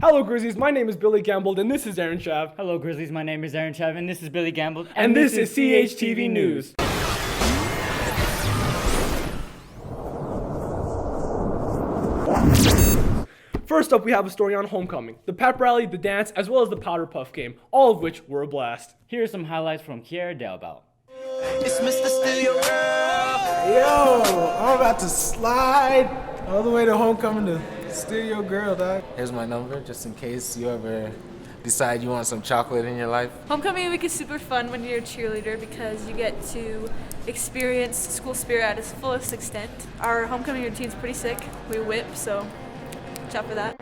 Hello, Grizzlies. My name is Billy Gamble, and this is Aaron Chav. Hello, Grizzlies. My name is Aaron Chav, and this is Billy Gamble. And this is CHTV News. First up, we have a story on homecoming, the pep rally, the dance, as well as the powder puff game, all of which were a blast. Here are some highlights from Kiera Delbout. It's Mr. Steal Your Girl. Yo, I'm about to slide all the way to homecoming to steal your girl, dog. Here's my number, just in case you ever decide you want some chocolate in your life. Homecoming week is super fun when you're a cheerleader because you get to experience school spirit at its fullest extent. Our homecoming routine's pretty sick. We whip, so watch out for that.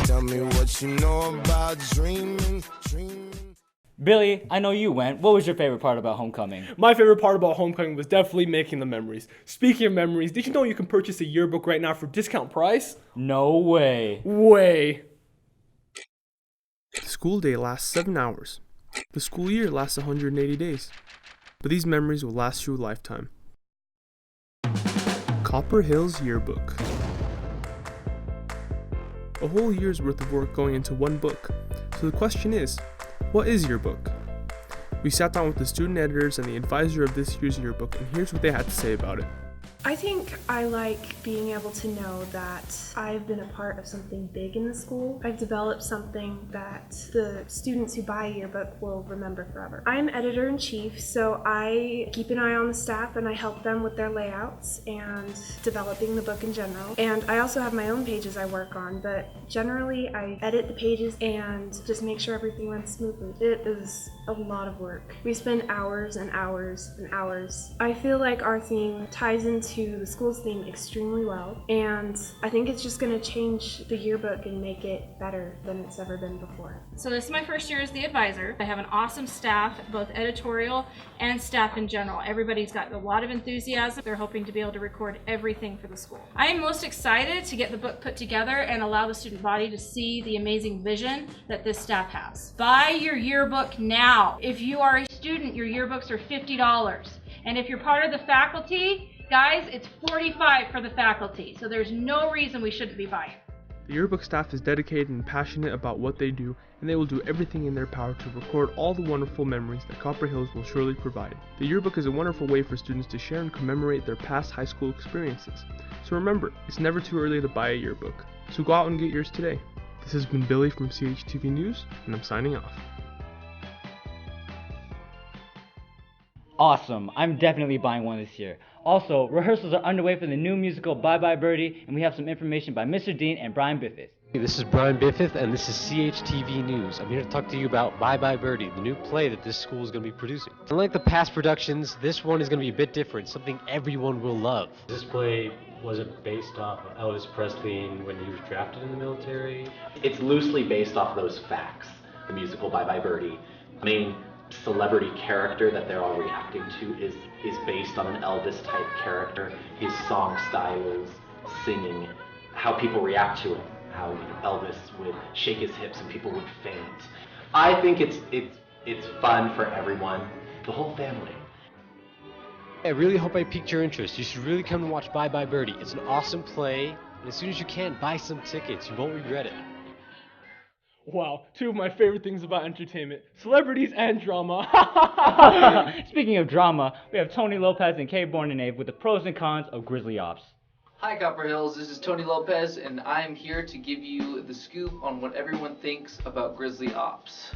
Tell me what you know about dreaming. Billy, I know you went. What was your favorite part about homecoming? My favorite part about homecoming was definitely making the memories. Speaking of memories, did you know you can purchase a yearbook right now for discount price? No way. Way. The school day lasts 7 hours. The school year lasts 180 days. But these memories will last you a lifetime. Copper Hills Yearbook. A whole year's worth of work going into one book. So the question is, what is your book? We sat down with the student editors and the advisor of this year's yearbook, and here's what they had to say about it. I think I like being able to know that I've been a part of something big in the school. I've developed something that the students who buy a yearbook will remember forever. I'm editor-in-chief, so I keep an eye on the staff and I help them with their layouts and developing the book in general. And I also have my own pages I work on, but generally I edit the pages and just make sure everything runs smoothly. It is a lot of work. We spend hours and hours and hours. I feel like our theme ties into the school's theme extremely well, and I think it's just going to change the yearbook and make it better than it's ever been before. So this is my first year as the advisor. I have an awesome staff, both editorial and staff in general. Everybody's got a lot of enthusiasm. They're hoping to be able to record everything for the school. I am most excited to get the book put together and allow the student body to see the amazing vision that this staff has. Buy your yearbook now. If you are a student, your yearbooks are $50. And if you're part of the faculty, guys, it's $45 for the faculty, so there's no reason we shouldn't be buying. The yearbook staff is dedicated and passionate about what they do, and they will do everything in their power to record all the wonderful memories that Copper Hills will surely provide. The yearbook is a wonderful way for students to share and commemorate their past high school experiences. So remember, it's never too early to buy a yearbook. So go out and get yours today. This has been Billy from CHTV News, and I'm signing off. Awesome. I'm definitely buying one this year. Also, rehearsals are underway for the new musical Bye Bye Birdie, and we have some information by Mr. Dean and Brian Biffith. Hey, this is Brian Biffith, and this is CHTV News. I'm here to talk to you about Bye Bye Birdie, the new play that this school is going to be producing. Unlike the past productions, this one is going to be a bit different, something everyone will love. This play wasn't based off of Elvis Presley when he was drafted in the military. It's loosely based off those facts. The musical Bye Bye Birdie. The main celebrity character that they're all reacting to is based on an Elvis type character. His song styles, singing, how people react to him, how Elvis would shake his hips and people would faint. I think it's It's fun for everyone, the whole family. I really hope I piqued your interest. You should really come and watch Bye Bye Birdie. It's an awesome play, and as soon as you can, buy some tickets. You won't regret it. Wow, two of my favorite things about entertainment, celebrities and drama. Speaking of drama, we have Tony Lopez and Kay Bornenave with the pros and cons of Grizzly Ops. Hi Copper Hills, this is Tony Lopez, and I am here to give you the scoop on what everyone thinks about Grizzly Ops.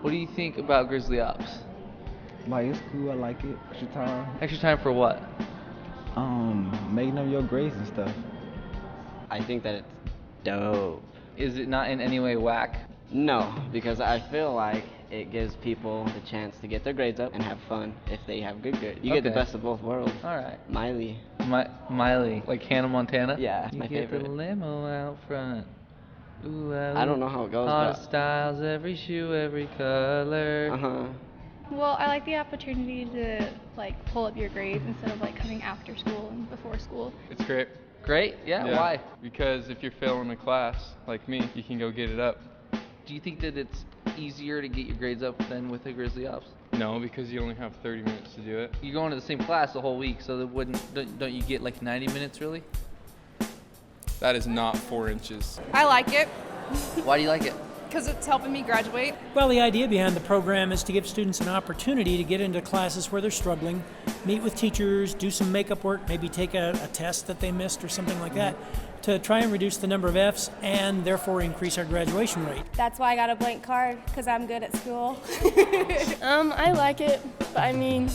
What do you think about Grizzly Ops? Like, it's cool, I like it. Extra time. Extra time for what? Making up your grades and stuff. I think that it's dope. Is it not in any way whack? No, because I feel like it gives people the chance to get their grades up and have fun if they have good grades. You get the best of both worlds. Alright. Miley. Miley, like Hannah Montana? Yeah, you my get favorite. the limo out front. Ooh, I don't know how it goes, all but... styles, every shoe, every color. Uh-huh. Well, I like the opportunity to like pull up your grades instead of like coming after school and before school. It's great. Great? Yeah, why? Because if you're failing a class, like me, you can go get it up. Do you think that it's easier to get your grades up than with the Grizzly Ops? No, because you only have 30 minutes to do it. You're going to the same class the whole week, so don't you get like 90 minutes really? That is not 4 inches. I like it. Why do you like it? Because it's helping me graduate. Well, the idea behind the program is to give students an opportunity to get into classes where they're struggling, meet with teachers, do some makeup work, maybe take a test that they missed or something like that, to try and reduce the number of Fs and therefore increase our graduation rate. That's why I got a blank card, because I'm good at school. I like it, but I mean,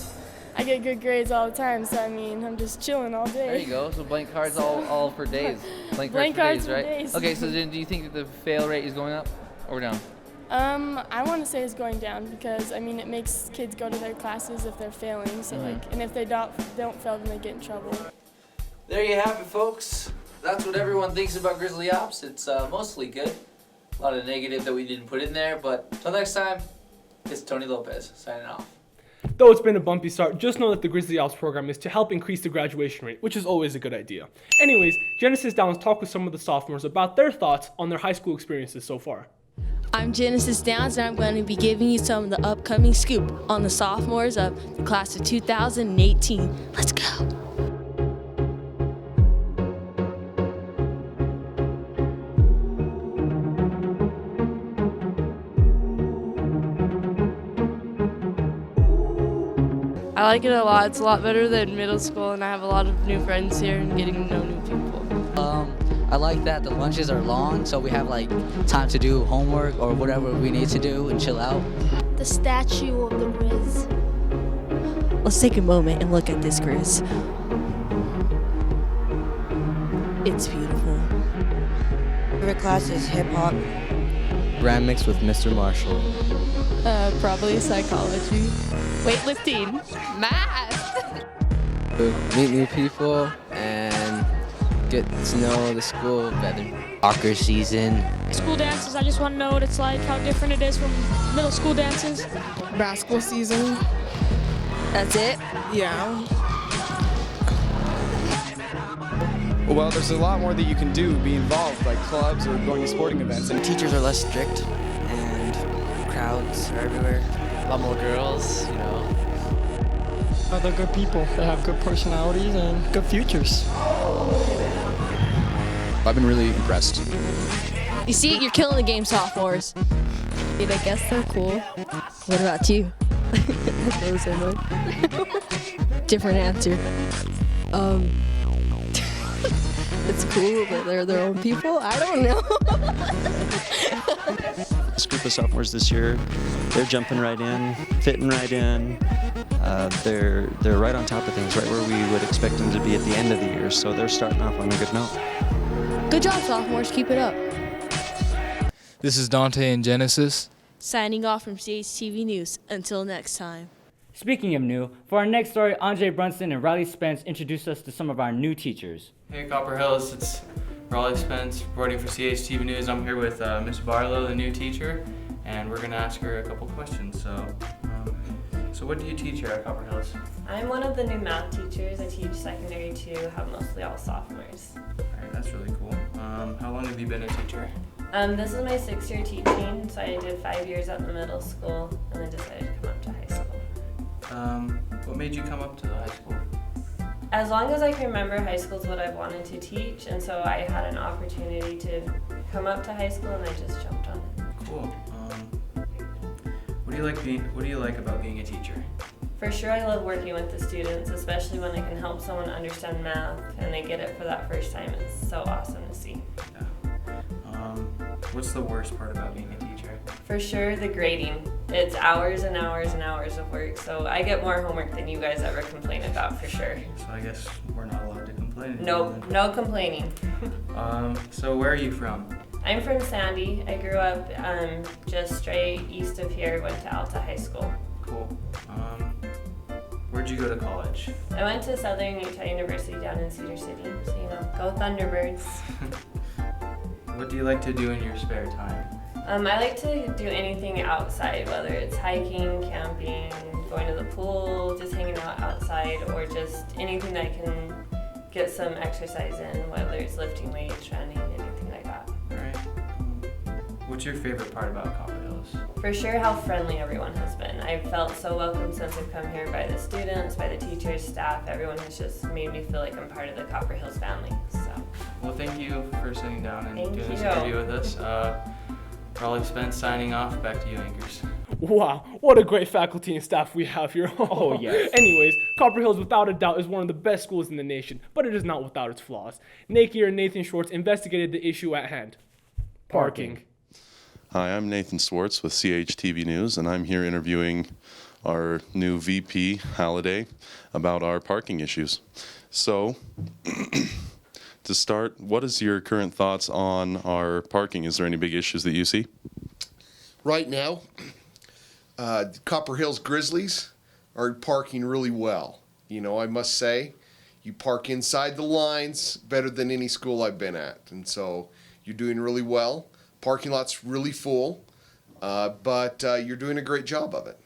I get good grades all the time, so I mean, I'm just chilling all day. There you go. So blank cards all for days. Blank cards for days, right? Days. Okay, so then do you think that the fail rate is going up or down? I want to say it's going down because I mean it makes kids go to their classes if they're failing. So and if they don't fail, then they get in trouble. There you have it, folks. That's what everyone thinks about Grizzly Ops. It's mostly good. A lot of negative that we didn't put in there, but till next time, it's Tony Lopez signing off. Though it's been a bumpy start, just know that the Grizzly Ops program is to help increase the graduation rate, which is always a good idea. Anyways, Genesis Downs talked with some of the sophomores about their thoughts on their high school experiences so far. I'm Genesis Downs, and I'm going to be giving you some of the upcoming scoop on the sophomores of the class of 2018. Let's go. I like it a lot. It's a lot better than middle school, and I have a lot of new friends here and getting to know new people. I like that the lunches are long, so we have like time to do homework or whatever we need to do and chill out. The statue of the Grizz. Let's take a moment and look at this Grizz. It's beautiful. Favorite class is hip hop. Grand mix with Mr. Marshall. Probably psychology. Weightlifting. Math. Meet new people and get to know the school better. Soccer season. School dances, I just want to know what it's like, how different it is from middle school dances. Basketball season. That's it? Yeah. Well, there's a lot more that you can do, be involved, like clubs or going to sporting events. And teachers are less strict, and crowds are everywhere. A lot more girls, you know. They're good people. They have good personalities and good futures. I've been really impressed. You see, you're killing the game, sophomores. I guess they're cool. What about you? Those are mine. Different answer. It's cool that they're their own people. I don't know. This group of sophomores this year, they're jumping right in, fitting right in. They're right on top of things, right where we would expect them to be at the end of the year. So they're starting off on a good note. Good job, sophomores. Keep it up. This is Dante and Genesis. Signing off from CHTV News. Until next time. Speaking of new, for our next story, Andre Brunson and Riley Spence introduced us to some of our new teachers. Hey Copper Hills, it's Riley Spence reporting for CHTV News. I'm here with Miss Barlow, the new teacher, and we're going to ask her a couple questions. So what do you teach here at Copper Hills? I'm one of the new math teachers. I teach secondary 2, have mostly all sophomores. Alright, that's really cool. How long have you been a teacher? This is my 6th year teaching, so I did 5 years at the middle school and then decided to come up to high school. What made you come up to the high school? As long as I can remember, high school is what I've wanted to teach, and so I had an opportunity to come up to high school and I just jumped on it. Cool. What do you like about being a teacher? For sure, I love working with the students, especially when I can help someone understand math and they get it for that first time. It's so awesome to see. Yeah. What's the worst part about being a teacher? For sure, the grading. It's hours and hours and hours of work, so I get more homework than you guys ever complain about, for sure. So I guess we're not allowed to complain anymore. Nope, no complaining. So where are you from? I'm from Sandy. I grew up just straight east of here, went to Alta High School. Cool. Where'd you go to college? I went to Southern Utah University down in Cedar City, so go Thunderbirds. What do you like to do in your spare time? I like to do anything outside, whether it's hiking, camping, going to the pool, just hanging out outside, or just anything that can get some exercise in, whether it's lifting weights, running, anything like that. Alright. What's your favorite part about Copper Hills? For sure, how friendly everyone has been. I've felt so welcome since I've come here by the students, by the teachers, staff. Everyone has just made me feel like I'm part of the Copper Hills family. So. Well, thank you for sitting down and Thank doing this you. interview with us. Raleigh Spence signing off. Back to you, anchors. Wow, what a great faculty and staff we have here. Oh, yes. Anyways, Copper Hills without a doubt is one of the best schools in the nation, but it is not without its flaws. Nakier and Nathan Schwartz investigated the issue at hand. Parking. Hi, I'm Nathan Schwartz with CHTV News, and I'm here interviewing our new VP, Halliday, about our parking issues. So, to start, what is your current thoughts on our parking? Is there any big issues that you see? Right now, Copper Hills Grizzlies are parking really well. You know, I must say, you park inside the lines better than any school I've been at. And so you're doing really well. Parking lot's really full, but you're doing a great job of it.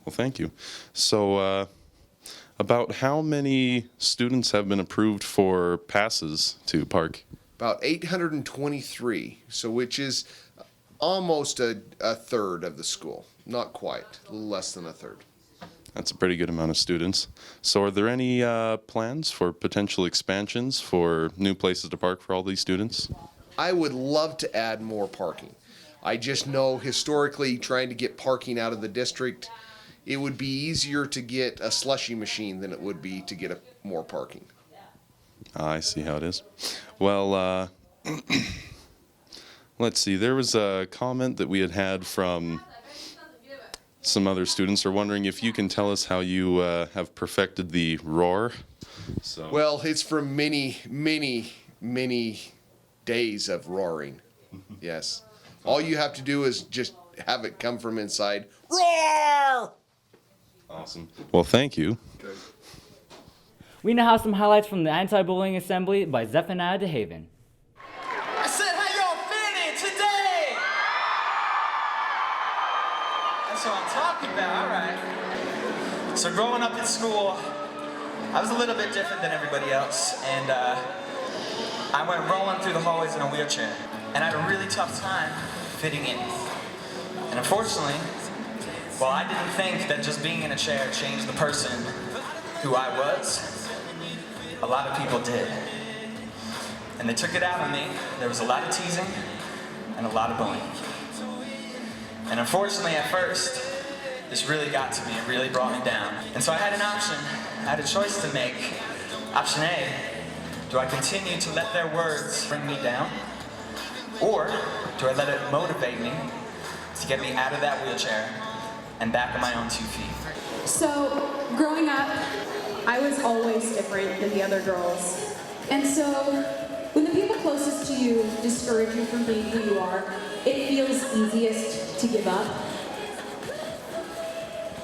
Well, thank you. So, about how many students have been approved for passes to park? About 823, so which is almost a third of the school. Not quite, a little less than a third. That's a pretty good amount of students. So are there any plans for potential expansions for new places to park for all these students? I would love to add more parking. I just know historically trying to get parking out of the district, it would be easier to get a slushy machine than it would be to get more parking. I see how it is. Well, let's see. There was a comment that we had from some other students are wondering if you can tell us how you have perfected the roar. So. Well, it's from many, many, many days of roaring. Yes. All you have to do is just have it come from inside. Roar! Awesome. Well, thank you. Okay. We now have some highlights from the Anti-Bullying Assembly by Zephaniah DeHaven. I said, how y'all feeling today? That's what I'm talking about, all right. So growing up in school, I was a little bit different than everybody else, and I went rolling through the hallways in a wheelchair, and I had a really tough time fitting in. And unfortunately, well, I didn't think that just being in a chair changed the person who I was. A lot of people did. And they took it out on me. There was a lot of teasing and a lot of bullying. And unfortunately, at first, this really got to me. It really brought me down. And so I had an option. I had a choice to make. Option A, do I continue to let their words bring me down? Or do I let it motivate me to get me out of that wheelchair and back on my own 2 feet? So, growing up, I was always different than the other girls. And so, when the people closest to you discourage you from being who you are, it feels easiest to give up.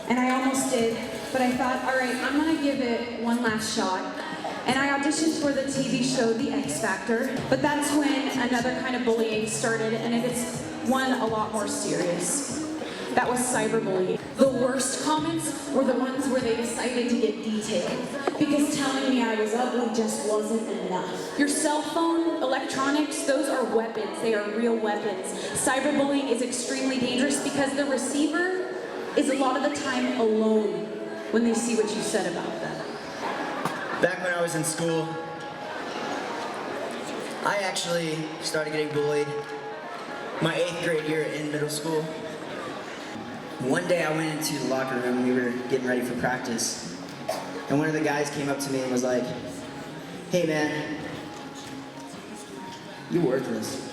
And I almost did, but I thought, all right, I'm gonna give it one last shot. And I auditioned for the TV show The X Factor, but that's when another kind of bullying started, and it's one a lot more serious. That was cyberbullying. The worst comments were the ones where they decided to get detailed, because telling me I was ugly just wasn't enough. Your cell phone, electronics, those are weapons. They are real weapons. Cyberbullying is extremely dangerous because the receiver is a lot of the time alone when they see what you said about them. Back when I was in school, I actually started getting bullied my 8th grade year in middle school. One day I went into the locker room and we were getting ready for practice. And one of the guys came up to me and was like, "Hey man, you're worthless.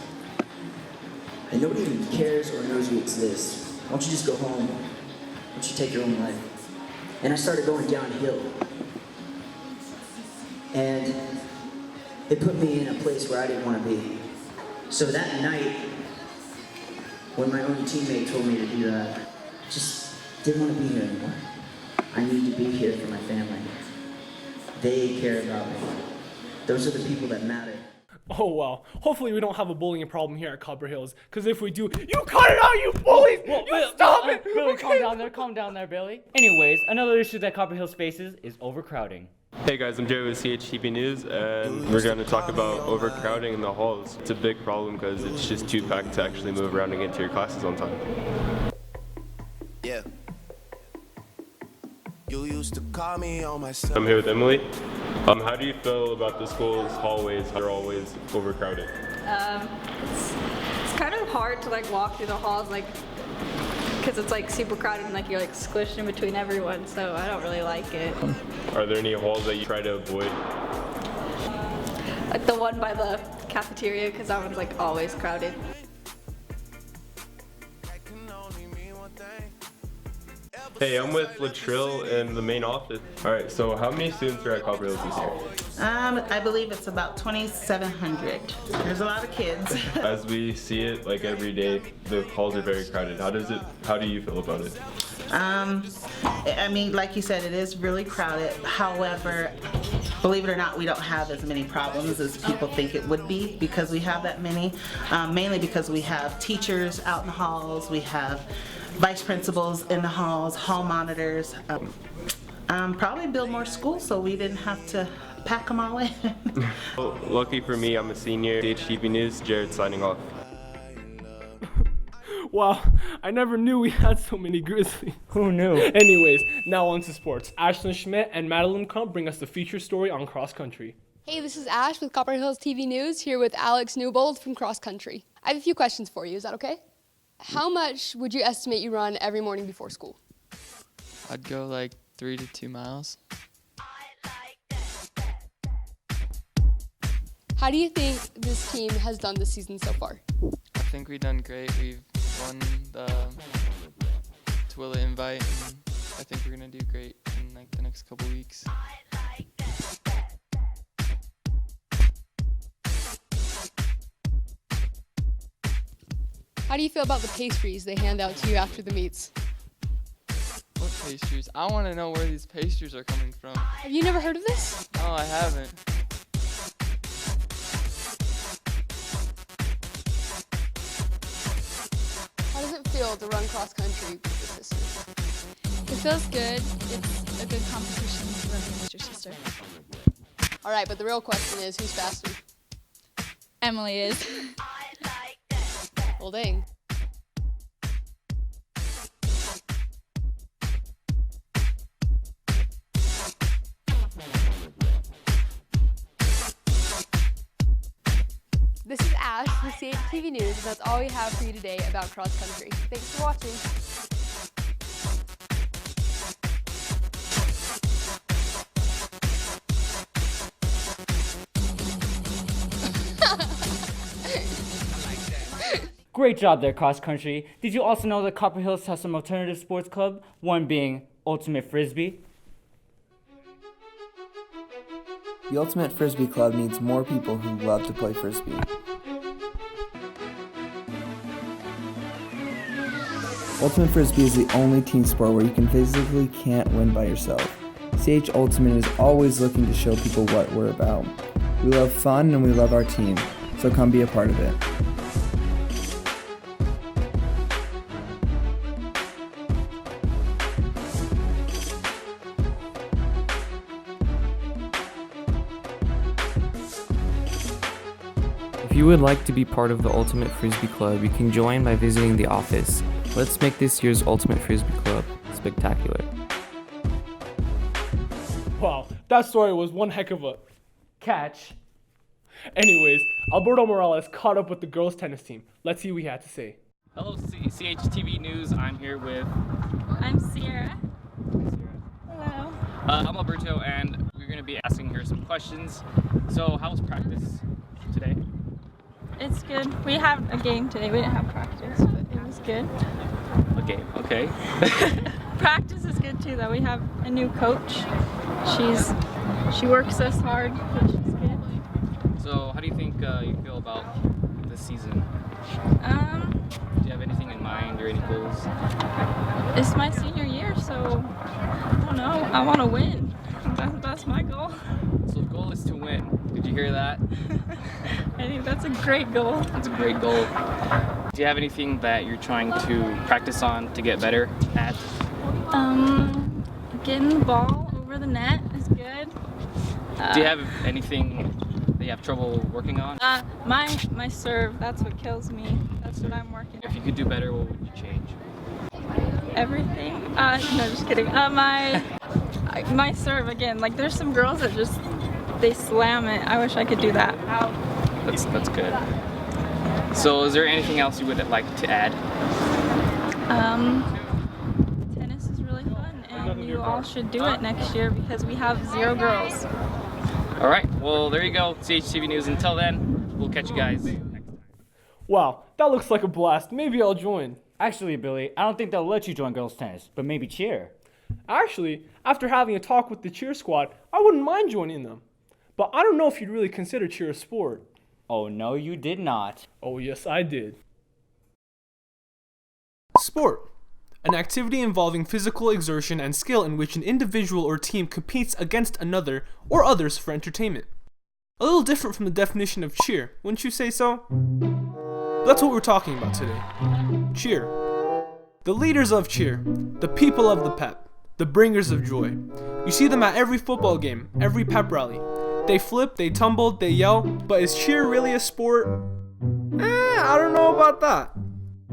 And nobody even cares or knows you exist. Why don't you just go home? Why don't you take your own life?" And I started going downhill. And it put me in a place where I didn't want to be. So that night, when my own teammate told me to do that, I just didn't want to be here anymore. I need to be here for my family. They care about me. Those are the people that matter. Oh well, hopefully we don't have a bullying problem here at Copper Hills, because if we do, you cut it out, you bullies! Stop it! Billy, calm down there, Billy. Anyways, another issue that Copper Hills faces is overcrowding. Hey guys, I'm Jerry with CHTV News, and we're going to talk about overcrowding in the halls. It's a big problem because it's just too packed to actually move around and get to your classes on time. Yeah. You used to call me on my cell. I'm here with Emily. How do you feel about the school's hallways? They're always overcrowded. It's kind of hard to like walk through the halls, like, because it's like super crowded and like you're like squished in between everyone, so I don't really like it. Are there any halls that you try to avoid? Like the one by the cafeteria, because that one's like always crowded. Hey, I'm with Latrell in the main office. All right, so how many students are at Copper Hills this year? I believe it's about 2,700. There's a lot of kids. As we see it, like every day, the halls are very crowded. How do you feel about it? I mean, like you said, it is really crowded. However, believe it or not, we don't have as many problems as people think it would be because we have that many. Mainly because we have teachers out in the halls, we have vice principals in the halls, hall monitors. Probably build more schools so we didn't have to pack them all in. Well, lucky for me, I'm a senior. CHTV News, Jared signing off. Wow, I never knew we had so many Grizzlies. Who knew? Anyways, now on to sports. Ashlyn Schmidt and Madeline Crump bring us the feature story on cross country. Hey, this is Ash with Copper Hills TV News here with Alex Newbold from cross country. I have a few questions for you, is that okay? How much would you estimate you run every morning before school? I'd go like 3 to 2 miles. How do you think this team has done this season so far? I think we've done great. We've won the Twilla invite, and I think we're gonna do great in like the next couple weeks. How do you feel about the pastries they hand out to you after the meets? What pastries? I want to know where these pastries are coming from. Have you never heard of this? No, I haven't. How does it feel to run cross country with your sister? It feels good. It's a good competition to run against your sister. All right, but the real question is, who's faster? Emily is. Well, dang. This is Ash with CHTV News, and that's all we have for you today about cross country. Thanks for watching. Great job there, cross country. Did you also know that Copper Hills has some alternative sports club? One being Ultimate Frisbee. The Ultimate Frisbee Club needs more people who love to play Frisbee. Ultimate Frisbee is the only team sport where you physically can't win by yourself. CH Ultimate is always looking to show people what we're about. We love fun and we love our team, so come be a part of it. you would like to be part of the Ultimate Frisbee Club, you can join by visiting the office. Let's make this year's Ultimate Frisbee Club spectacular. Wow, that story was one heck of a catch. Anyways, Alberto Morales caught up with the girls' tennis team. Let's see what he had to say. Hello, CHTV News. I'm here with... I'm Sierra. Hello. I'm Alberto, and we're going to be asking her some questions. So, how was practice today? It's good. We have a game today. We didn't have practice, but it was good. A game, okay. Practice is good too, though. We have a new coach. She works us hard, but she's good. So, how do you think you feel about this season? Do you have anything in mind or any goals? It's my senior year, so I don't know. I want to win. That's my goal. So the goal is to win. Did you hear that? I think that's a great goal. That's a great goal. Do you have anything that you're trying to practice on to get better at? Getting the ball over the net is good. Do you have anything that you have trouble working on? My serve, that's what kills me. That's what I'm working on. If you could do better, what would you change? Everything. No, just kidding. My serve again. Like there's some girls that just they slam it. I wish I could do that. That's good. So, is there anything else you would like to add? Tennis is really fun, and you all should do it next year because we have 0 girls. All right. Well, there you go. CHTV News. Until then, we'll catch you guys next time. Wow, that looks like a blast. Maybe I'll join. Actually, Billy, I don't think they'll let you join girls tennis, but maybe cheer. Actually, after having a talk with the cheer squad, I wouldn't mind joining them. But I don't know if you'd really consider cheer a sport. Oh, no, you did not. Oh, yes, I did. Sport. An activity involving physical exertion and skill in which an individual or team competes against another or others for entertainment. A little different from the definition of cheer, wouldn't you say so? That's what we're talking about today. Cheer. The leaders of cheer. The people of the pep. The bringers of joy. You see them at every football game, every pep rally. They flip, they tumble, they yell, but is cheer really a sport? I don't know about that.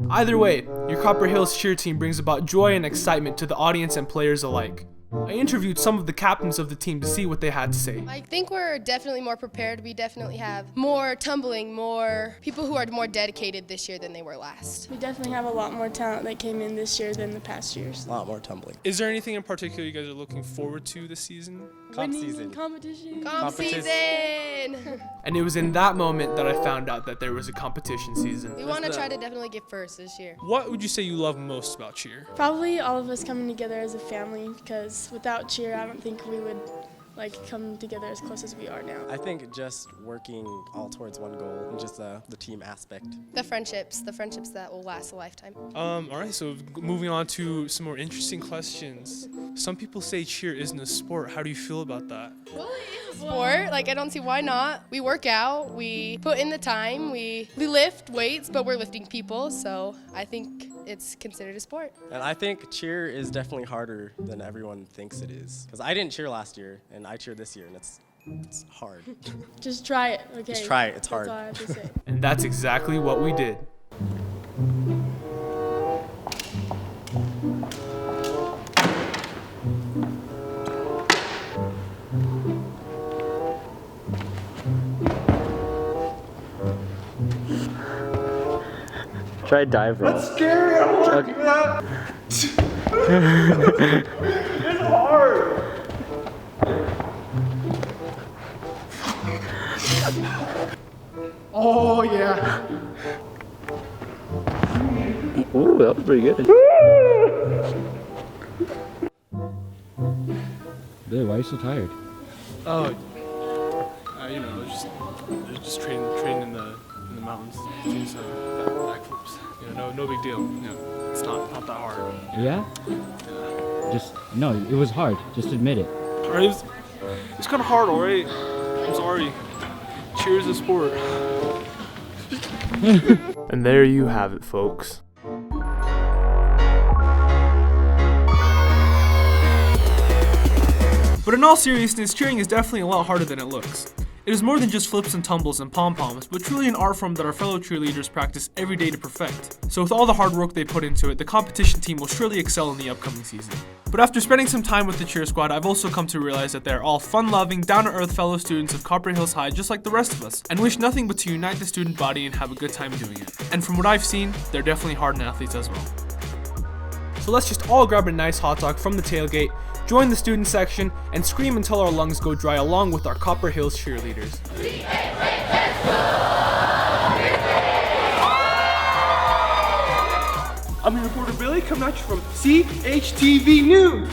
Either way, your Copper Hills cheer team brings about joy and excitement to the audience and players alike. I interviewed some of the captains of the team to see what they had to say. I think we're definitely more prepared. We definitely have more tumbling, more people who are more dedicated this year than they were last. We definitely have a lot more talent that came in this year than the past years. A lot more tumbling. Is there anything in particular you guys are looking forward to this season? Competition. And it was in that moment that I found out that there was a competition season. We want to try to definitely get first this year. What would you say you love most about cheer? Probably all of us coming together as a family, because without cheer, I don't think we would come together as close as we are now. I think just working all towards one goal and just the team aspect. The friendships that will last a lifetime. All right, so moving on to some more interesting questions. Some people say cheer isn't a sport. How do you feel about that? Well, it is a sport. I don't see why not. We work out, we put in the time, we lift weights, but we're lifting people, so I think it's considered a sport. And I think cheer is definitely harder than everyone thinks it is. Because I didn't cheer last year, and I cheered this year, and it's hard. Just try it, okay? Just try it, it's hard. That's all I have to say. And that's exactly what we did. Try dive roll. That's scary. I don't want to do that. It's hard. Oh, yeah. Ooh, that was pretty good. Billy, why are you so tired? Oh, just training in the mountains, doing some backflips. No big deal. It's not that hard. Yeah? No, it was hard. Just admit it. Alright, it's kind of hard, alright? I'm sorry. Cheers a sport. And there you have it, folks. But in all seriousness, cheering is definitely a lot harder than it looks. It is more than just flips and tumbles and pom-poms, but truly an art form that our fellow cheerleaders practice every day to perfect. So with all the hard work they put into it, the competition team will surely excel in the upcoming season. But after spending some time with the cheer squad, I've also come to realize that they're all fun-loving, down-to-earth fellow students of Copper Hills High just like the rest of us, and wish nothing but to unite the student body and have a good time doing it. And from what I've seen, they're definitely hardened athletes as well. So let's just all grab a nice hot dog from the tailgate, join the student section, and scream until our lungs go dry along with our Copper Hills cheerleaders. I'm your reporter Billy, coming at you from CHTV News.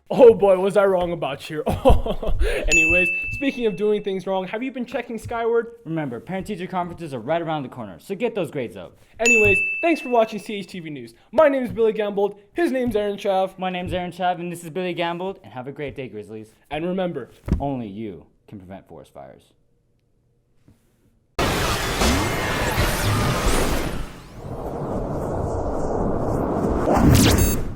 Oh boy, was I wrong about cheer. Anyways, speaking of doing things wrong, have you been checking Skyward? Remember, parent-teacher conferences are right around the corner, so get those grades up. Anyways, thanks for watching CHTV News. My name is Billy Gambold, his name's Aaron Chav. My name's Aaron Chav, and this is Billy Gambold, and have a great day, Grizzlies. And remember, only you can prevent forest fires.